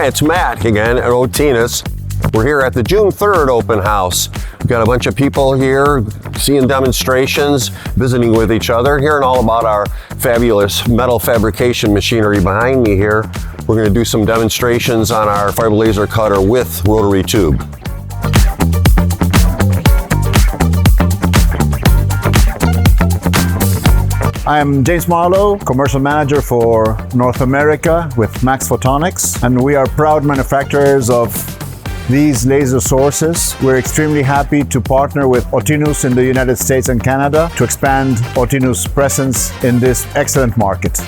Hi, it's Matt again at Otinus. We're here at the June 3rd Open House. We've got a bunch of people here seeing demonstrations, visiting with each other, hearing all about our fabulous metal fabrication machinery behind me here. We're going to do some demonstrations on our fiber laser cutter with rotary tube. I'm James Marlowe, Commercial Manager for North America with Maxphotonics, and we are proud manufacturers of these laser sources. We're extremely happy to partner with Otinus in the United States and Canada to expand Otinus' presence in this excellent market.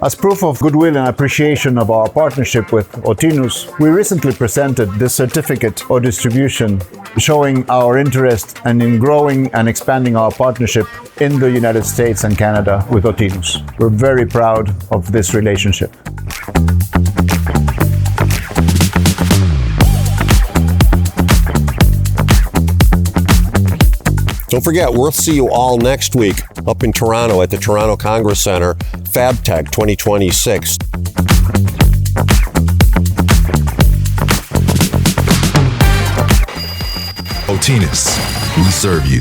As proof of goodwill and appreciation of our partnership with Otinus, we recently presented this certificate or distribution showing our interest and in growing and expanding our partnership in the United States and Canada with Otinus. We're very proud of this relationship. Don't forget, we'll see you all next week up in Toronto at the Toronto Congress Center, FabTech 2026. Otinus, we serve you.